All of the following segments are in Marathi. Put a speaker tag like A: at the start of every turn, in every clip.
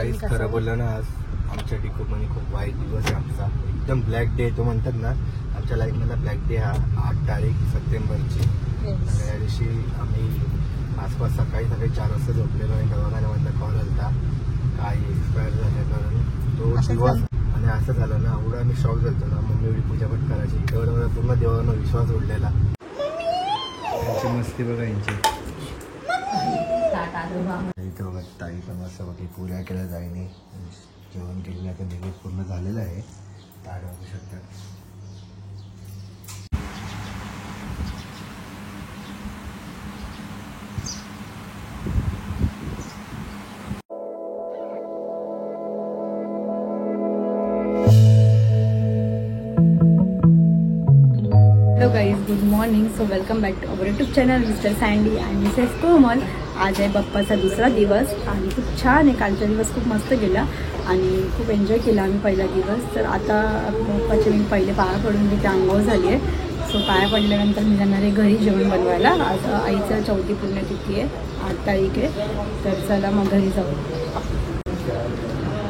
A: गाईस खरं बोललं ना, आज आमच्या डिकोमध्ये खूप वाईट दिवस आहे आमचा. एकदम ब्लॅक डे तो म्हणतात ना, आमच्या लाईफमधला ब्लॅक डे हा 8 तारीख सप्टेंबरची. त्या दिवशी आम्ही आसपास सकाळी 4 वाजता झोपलेलो आणि दवाखान्यामधला कॉल आलता काही एक्सपायर झाल्याकडून तो दिवस. आणि असं झालं ना, एवढा आम्ही शॉक झालो ना. मम्मी एवढी पूजापाठ करायची, एवढा पूर्ण देवावर विश्वास उडलेला. यांची मस्ती बघा यांची. इथं बघा ताई पण मस्त बघी पुऱ्या केल्या जाईने जेवण केलेलं आता निवेद पूर्ण झालेलं आहे. ताट बघू शकतात.
B: Hello guys, good morning. So welcome back to our YouTube channel Mr Sandy and Mrs Komal. आज आहे बाप्पाचा दुसरा दिवस आणि खूप छान आहे. कालचा दिवस खूप मस्त गेला आणि खूप एन्जॉय केला आम्ही पहिला दिवस. तर आता बाप्पाचे मी पहिले पाया पडून तिथे अंघोळ झाली आहे. सो पाया पडल्यानंतर मी जाणार आहे घरी जेवण बनवायला. आज आईचं 4थी पुण्यतिथी आहे, 8 तारीख आहे. तर चला मग घरी जाऊ.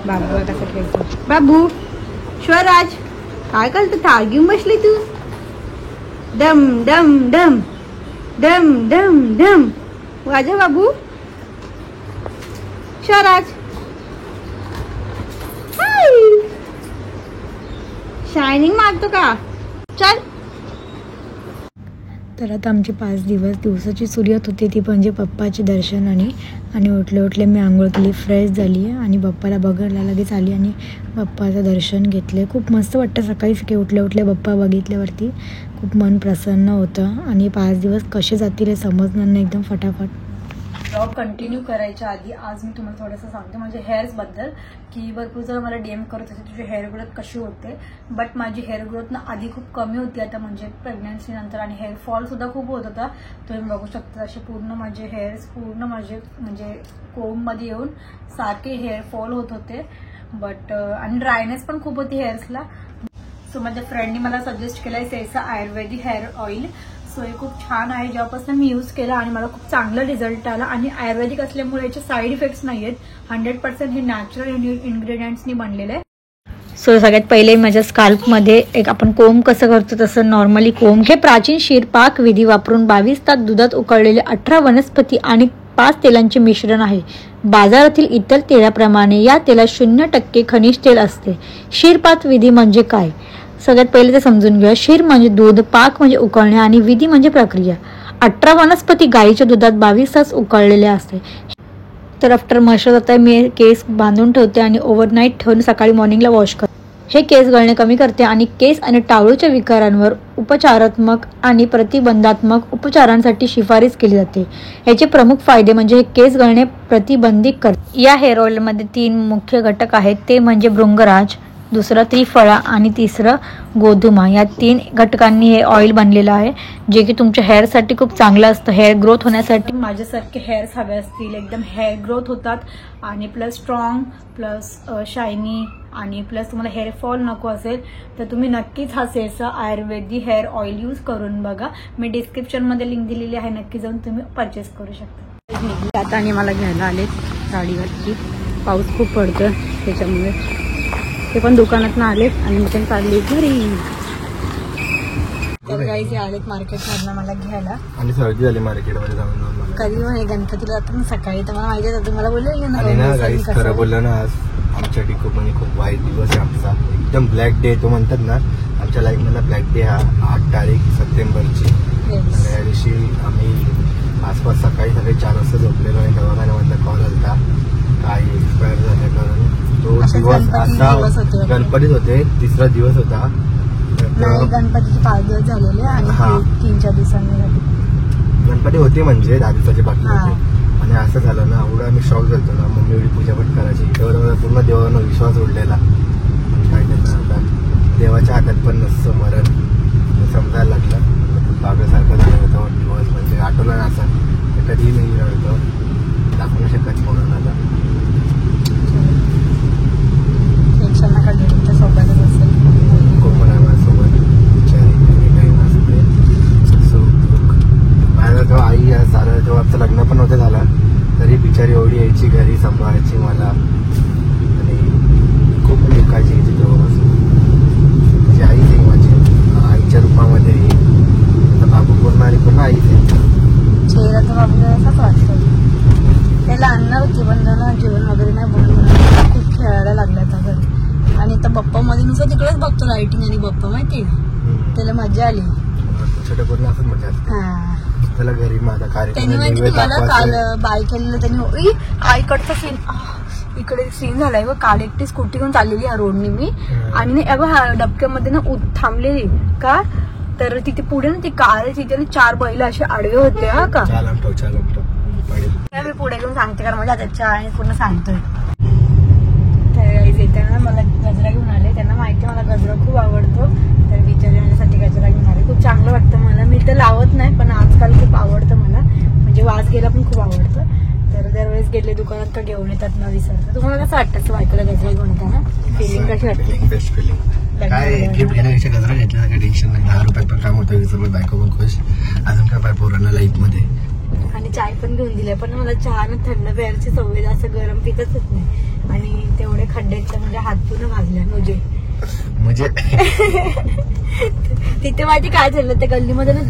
B: बाबू कसं खेळतो बाबू. स्वराज काय करतो? टाळ घेऊन बसली तू. डम डम डम डम डम डम वाजा बाबू. स्वराज शायनिंग मारतो का? चल. तर आता आमची 5 दिवसाची सुरुवात होती, ती म्हणजे पप्पाचे दर्शन आणि उठले मी आंघोळ केली, फ्रेश झाली आहे आणि बाप्पाला बघायला लगेच आली आणि बाप्पाचं दर्शन घेतले. खूप मस्त वाटतं. सकाळी उठल्या बाप्पा बघितल्यावरती खूप मन प्रसन्न होतं आणि 5 दिवस कसे जातील हे समजणार नाही एकदम फटाफट. ब्लॉग कंटिन्यू करायच्या आधी आज मी तुम्हाला थोडंसं सांगते म्हणजे हेअर्सबद्दल, की भरपूर जण मला DM करत होते तुझी हेअर ग्रोथ कशी होते. बट माझी हेअर ग्रोथ ना आधी खूप कमी होती आता म्हणजे प्रेग्नन्सी नंतर, आणि हेअर फॉल सुद्धा खूप होत होता. तुम्ही बघू शकता असे पूर्ण माझे हेअर्स पूर्ण माझे म्हणजे कोममध्ये येऊन सारखे हेअर फॉल होत होते. बट आणि ड्रायनेस पण खूप होती हेअर्सला. सो माझ्या फ्रेंडनी मला सजेस्ट केलं आहे सेसा आयुर्वेदिक हेअर ऑइल. सो हे खूप छान आहे. जेव्हापासून मी यूज केला आणि मला खूप चांगला रिझल्ट आला आणि आयुर्वेदिक असल्यामुळे याचे साईड इफेक्ट्स नाही आहेत. 100% हे नॅचरल इन्ग्रेडियंट्सनी बनलेलं आहे. सो सगळ्यात पहिले माझ्या स्काल्पमध्ये एक आपण कोंब कसं करतो तसं नॉर्मली कोंब हे प्राचीन शिरपाक विधी वापरून 22 तास दुधात उकळलेले 18 वनस्पती आणि 5 तेलांचे मिश्रण आहे. बाजारातील इतर तेलाप्रमाणे या तेलात 0% खनिज तेल असते. शिरपाक विधी म्हणजे काय? सगळ्यात पहिले ते समजून घेऊया. शिर म्हणजे दूध, पाक म्हणजे उकळणे आणि विधी म्हणजे प्रक्रिया. 18 वनस्पती गाईच्या दुधात 22 तास उकळलेले असते. तर आफ्टर मॉइश्चर आता मी केस बांधून ठेवते आणि ओव्हरनाईट ठेवून सकाळी मॉर्निंगला वॉश करते. हे केस गळणे कमी करते आणि केस आणि टाळूच्या विकारांवर उपचारात्मक आणि प्रतिबंधात्मक उपचारांसाठी शिफारस केली जाते. याचे प्रमुख फायदे म्हणजे हे केस गळणे प्रतिबंधित करते. या हेअर ऑइलमध्ये 3 मुख्य घटक आहेत, ते म्हणजे भृंगराज, दुसरं त्रिफळा आणि तिसरं गोधुमा. या 3 घटकांनी हे ऑइल बनलेलं आहे, जे की तुमच्या हेअरसाठी खूप चांगलं असतं. हेअर ग्रोथ होण्यासाठी माझ्यासारखे हेअर्स हवे असतील, एकदम हेअर ग्रोथ होतात आणि प्लस स्ट्रॉंग प्लस शायनी आणि प्लस तुम्हाला हेअर फॉल नको असेल तर तुम्ही नक्कीच हा सेसा आयुर्वेदिक हेअर ऑइल यूज करून बघा. मी डिस्क्रिप्शनमध्ये लिंक दिलेली आहे, नक्की जाऊन तुम्ही परचेस करू शकता. आता आणि मला घ्यायला आले गाडीवरती. पाऊस खूप पडतो त्याच्यामुळे ते पण दुकानात ना आलेत आणि मी पण चालले घरी. तर गाईज आलेत मार्केटमधनं मला घ्यायला
A: आणि सर्दी झाली मार्केटमध्ये जाऊन.
B: कधी म्हणे गणपतीला जातो ना सकाळी, तर मला माहिती होतं मला बोलले
A: ना गाईज खरं बोललं ना, आज आमच्या डिकोमध्ये खूप वाईट दिवस आहे आमचा. एकदम ब्लॅक डे तो म्हणतात ना, आमच्या लाईफमधला ब्लॅक डे हा 8 तारीख सप्टेंबरची. त्या दिवशी आम्ही आसपास सकाळी 4 वाजता झोपलेलो आणि दवाखान्यामधला कॉल आलता काही एक्सपायर झाल्याकडून. तो दिवस आता गणपतीच होते, 3रा दिवस होता.
B: गणपतीचे 5 दिवस झालेले आणि 3-4 दिवसांनी
A: गणपती होते म्हणजे 10 दिवसाचे बाकी होते. आणि असं झालं ना, एवढा आम्ही शॉक झालो ना. मम्मी एवढी पूजापाठ करायची, एवढा पूर्ण देवावर विश्वास उडलेला. काय करणार आता, देवाच्या हातात पण नसतं मरण समजायला लागलं. बाबऱ्यासारखं झालं होतं दिवस, म्हणजे आठवलं ना असं कधीही नाही रडतो, दाखवू शकत म्हणून. आता
B: सोबतच असेल
A: कोमल आहे माझ्यासोबत, बिचारी काही नसते. सो माझा जो आई सारं जेव्हा आमचं लग्न पण नव्हतं झालं तरी बिचारी एवढी यायची घरी सांभाळायची मला. काळजी घेते तेव्हापासून. माझी आई आहे माझी, आईच्या रूपामध्ये आता बाबू पूर्ण आणि पूर्ण आई
B: चेहरा तर बाबूला असाच वाटतो. त्याला आणणार होते पण ना जेवण वगैरे नाही बनवून खूप खेळायला लागला आता घरी. आणि आता बप्पा मध्ये नुसतं तिकडेच बघतो लाइटिंग आणि बप्पा माहिती त्याला मजा आली.
A: छोट्या पूर्ण असं मजा असते. त्याला घरी माझा
B: त्यांनी माहिती मला काल बाय केलेलं त्यांनी आईकडचा सीन इकडे सीन झालाय व काल एकटी स्कूटी घेऊन चाललेली ह्या रोडने मी आणि ह्या डबक्यामध्ये ना थांबलेली का तर तिथे पुढे ना ती कार तिथे 4 बैल असे आडवे होते हा का मी पुढे घेऊन सांगते कारण माझ्या त्याच्या आणि पूर्ण सांगतोय. येताना मला गजरा घेऊन आले. त्यांना माहिती मला गजरा खूप आवडतो तर विचारण्यासाठी गजरा घेऊन आले. खूप चांगलं वाटतं मला. मी तर लावत नाही पण आजकाल खूप आवडतं मला. म्हणजे वास घ्यायला पण खूप आवडतं. तर दरवेळेस गेले दुकानात का घेऊन येतात न विसरतं. तुम्हाला कसं वाटतं असं बायकोला गजरा घेऊन येताना फिलिंग कशी वाटते?
A: Best feeling. काय गिफ्ट घेण्यापेक्षा गजरा घेतला काही टेन्शन नाही. 10 रुपयात पण काम होतं. 20 रुपये बायको पण खुश. अजून काय पोरांना लाईफ मध्ये. आणि चाय पण घेऊन दिले पण मला चहा ना थंड प्यायची सवय असं गरम पितच होत नाही. आणि तेवढे खड्ड्याचे म्हणजे हात पूर्ण भाजले म्हणजे तिथे माहिती काय झालं त्या गल्लीमध्ये ना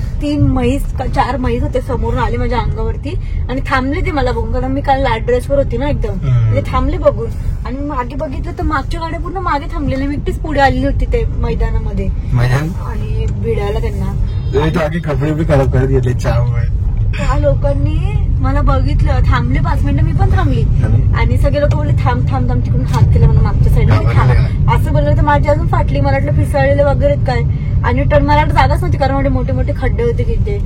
A: 4 म्हैस होते समोरून आले माझ्या अंगावरती आणि थांबले ते मला बघून कारण मी काल लाईट ड्रेसवर होती ना एकदम म्हणजे थांबले बघून आणि मागे बघितलं तर मागच्या गाड्या पूर्ण मागे थांबलेल्या. मी एकटीच पुढे आलेली होती ते मैदानामध्ये आणि भिडायला त्यांना कपडे बी खराब करत घेतले चहामुळे.
B: त्या लोकांनी मला बघितलं थांबले 5 मिनिटं मी पण थांबली आणि सगळे लोक बोलले थांब थांब थांब तिकडून हात केला म्हणून मागच्या साईडला असं बोललं तर माझी अजून फाटली. मला वाटलं पिसळलेले वगैरे काय आणि टर्न मला जागाच नव्हती कारण मोठे मोठे खड्डे होते तिथे.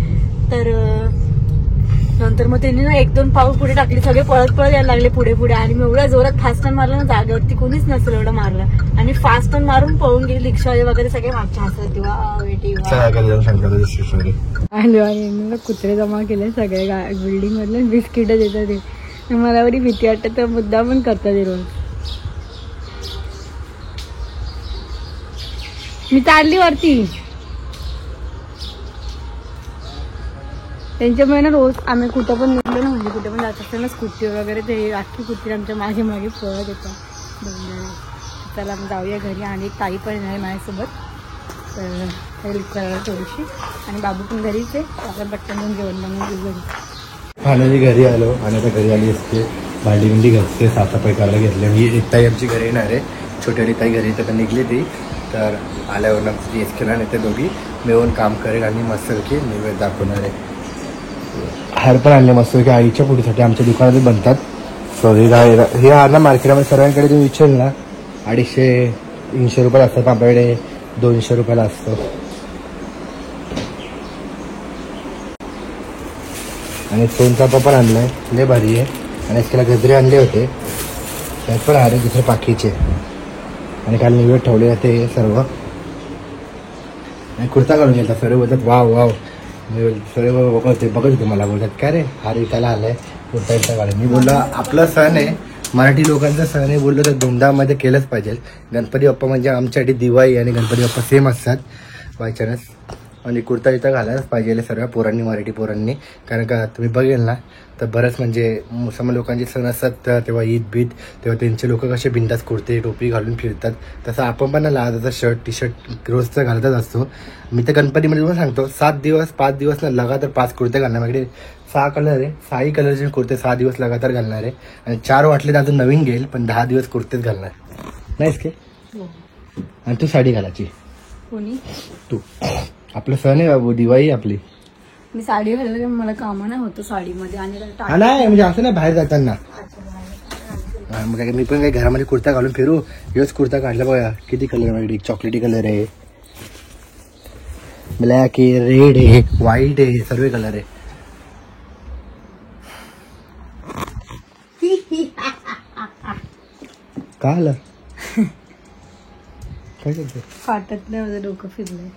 B: तर नंतर मग त्यांनी ना 1-2 पाऊल पुढे टाकले. सगळे पळत पळत यायला लागले पुढे पुढे आणि मी एवढ्या जोरात फास्ट टर्न मारला ना जागेवरती कोणीच नसेल एवढं मारलं आणि फास्ट टर्न मारून पळून गेले. रिक्षावाले वगैरे सगळे मागच्या हसत आणि कुत्रे जमा केले सगळे बिल्डिंग मधले बिस्किट देतात ते. मला एवढी भीती वाटत तर मुद्दा पण करतात ते रोज. मी चालली वरती त्यांच्यामुळे ना रोज आम्ही कुठं पण निघलो ना म्हणजे कुठे पण जात असताना स्कूटी वगैरे ते अख्खी कुत्री आमच्या मागे मागे पळत येतात. चला जाऊया घरी आणि एक ताई पण येणार आहे माझ्यासोबत तर हेल्प करायला थोडीशी आणि बाबू पण घरीच आहे. आपण पटकन जाऊन जेवण बनवून घेऊ घरी.
A: फायनली घरी आलो आणि आता घरी आली असते भांडी बिंडी घासते साफसफाई करायला घेतली. मी एक ताई आमची घरी येणार आहे छोटी ताई घरी तर निघली ती तर आल्यावर आमची केला नाही ते दोघी मिळून काम करेल आणि मस्तपैकी नैवेद्य दाखवणार आहे. हार पण आणले मस्तपैकी आईच्या पुढीसाठी आमच्या दुकानात बनतात. सो हे हार ना मार्केटमध्ये सर्वांकडे तुम्ही विचारलं ना 250-300 रुपयाला असतात. आपल्याकडे 200 रुपयाला असतो. आणि सोनचापा पण आणलाय लय भारी आहे आणि त्याला गजरे आणले होते त्यात पण हार दुसरे पाखीचे आणि काल निवेद ठेवले होते सर्व आणि कुर्ता काढून गेला. सर्व बोलतात वाव वाव. मी सर्व बघत होते मला बोलतात काय रे हार विकायला आलाय कुर्ता विकता काढून. मी बोललो आपला सण आहे मराठी लोकांचा सण आहे बोललो तर धुमधाममध्ये केलंच पाहिजे. गणपती बाप्पा म्हणजे आमच्यासाठी दिवाळी आणि गणपती बाप्पा सेम असतात बाय चान्स आणि कुर्ता इथं घालायलाच पाहिजे सर्व पोरांनी मराठी पोरांनी. कारण का तुम्ही बघेल ना तर बरंच म्हणजे मुसलमान लोकांचे सण असतात तर तेव्हा ईद बीद तेव्हा त्यांचे लोक कसे बिंदास कुर्ते टोपी घालून फिरतात तसं आपण पण ना लादाचा शर्ट टी शर्ट रोजचं घालतच असतो. मी तर गणपतीमध्ये पण सांगतो 7 दिवस 5 दिवस ना लगातार 5 कुर्ते घालणार. माझ्याकडे 6 कलर आहे 6 कलरचे कुर्ते 6 दिवस लगातार घालणार आहे आणि 4 वाटले तर अजून नवीन घेईल पण 10 दिवस कुर्तेच घालणार नाहीस की. आणि तू साडी घालायची
B: कोणी
A: तू आपलं सण आहे बाबू दिवाळी आपली.
B: मी साडी घालले मला काम नाही होतं साडीमध्ये आणि
A: नाही म्हणजे असं नाही बाहेर जाताना मग मी पण काही घरामध्ये कुर्ता घालून फिरू. हेच कुर्ता काढला बघा किती कलर आहे. चॉकलेटी कलर आहे ब्लॅक आहे रेड आहे व्हाईट आहे सर्व कलर आहे. का आलं काय करते
B: फाटत नाही माझं डोकं फिरलंय.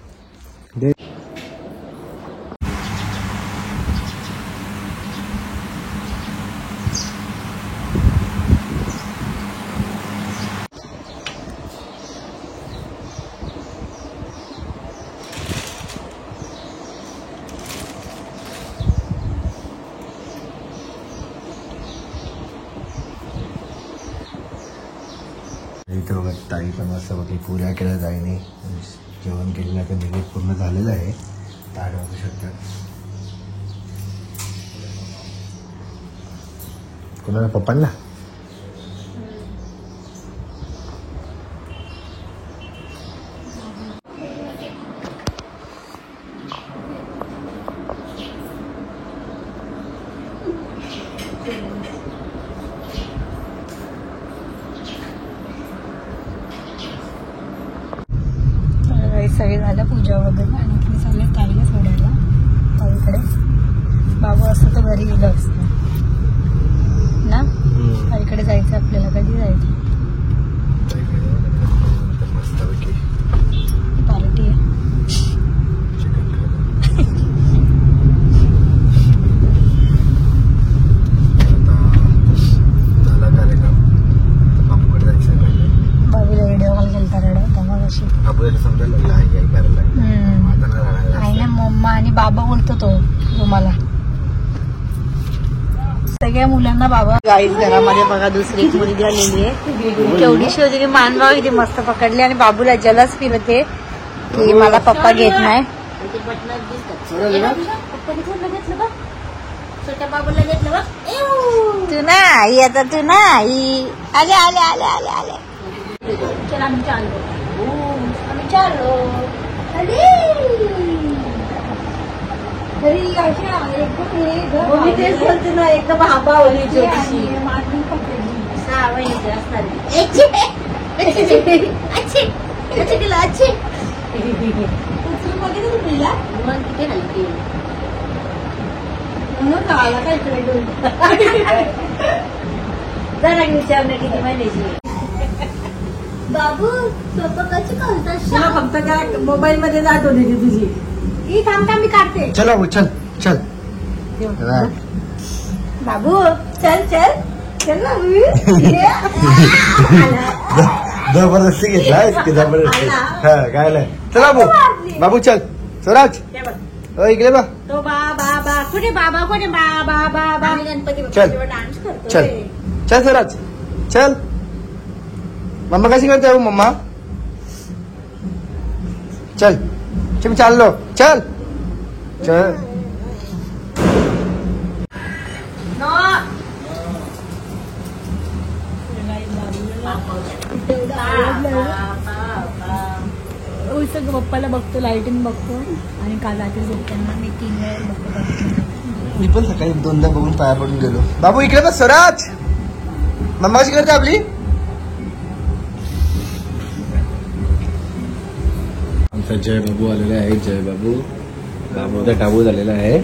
A: इथं बघा ताई पण मस्त बघी पुऱ्या केल्या जाईने जेवण केलेलं तर निवेद पूर्ण झालेलं आहे. ताट बघू शकतात. कोणाला पप्पांना
B: सगळे झालं पूजा वगैरे आणि इकडे चालले ताईला सोडायला ताईकडे. बाबू असतं तर घरी गेलं असतं ना. ताईकडे जायचं आपल्याला. कधी जायचं?
A: मस्तपैकी
B: पार्टी आहे.
A: झाला कार्यक्रम. बाबूकडे जायचं पहिले.
B: बाबूला व्हिडिओ कॉल केला रडवता मग अशी.
A: बाबूला समजायला लागलं आई आई करायला
B: आई ना मम्मा आणि बाबा बोलतो तो तुम्हाला. सगळ्या मुलांना बाबा. गाईज घरामध्ये बघा दुसरी एक मुलगी आलेली आहे. केवढीशी होती की मानभाव किती मस्त पकडली आणि बाबूला जलस फिरते की मला पप्पा घेत नाही.
C: छोट्या बाबूला घेतलं बघ.
B: तू ना आई आता तू ना आई. आले आले आले आले आले.
C: चला आम्ही चाललो. आम्ही चाललो. मी तेच बोलते ना एकदम हाबावली छोटीशी 6 महिन्याची असणार. मग किती हलकी म्हणून आला काय जरा विचारणे किती महिन्याची. बाबू स्वतः कशी तुला फक्त काय मोबाईल मध्ये आठवण येते तुझी. ही थांब मी काढते.
A: चला चल चल
C: बाबू चल चल चल ना.
A: जबरदस्ती घेतला जबरदस्ती. हा काय नाही. चला बाबू बाबू चल. स्वराज इकडे बा.
C: तो बाबा कुठे बाबा कुठे बाबा बाबा. गणपती
A: चल.
C: डान्स करतो.
A: चल चल स्वराज चल. मम्मा कशी करते हो मम्मा. चल चल चाललो चल चल.
B: सगळं पप्पाला बघतो. लाईटिंग बघतो आणि काल रात्री झोपताना मी 3 वेळा बघतो.
A: मी पण सकाळी 2दा बघून पाया पडून गेलो. बाबू इकडे बस. स्वराज मम्मा कशी करते आपली. आमचा जय बाबू आलेला आहे. जय बाबू बाबूचा टाबू झालेला आहे.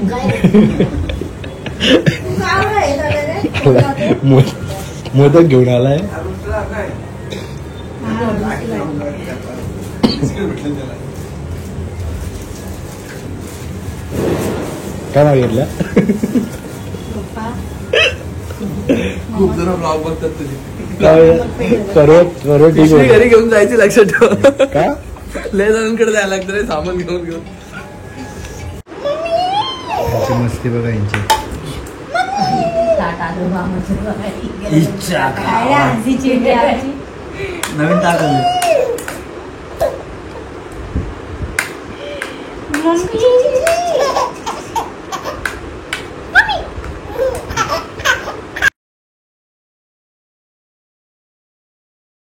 A: मोदक घेऊन आलाय. काय मागितलं.
D: खूप जण ब्लॉग बघतात तुझे.
A: ठीक आहे.
D: घरी घेऊन जायची लक्षात ठेव.
A: का
D: लय जणांकडे जायला लागतं रे सामान घेऊन घेऊन.
A: मस्ती बघा यांची. नवीन ताक आले.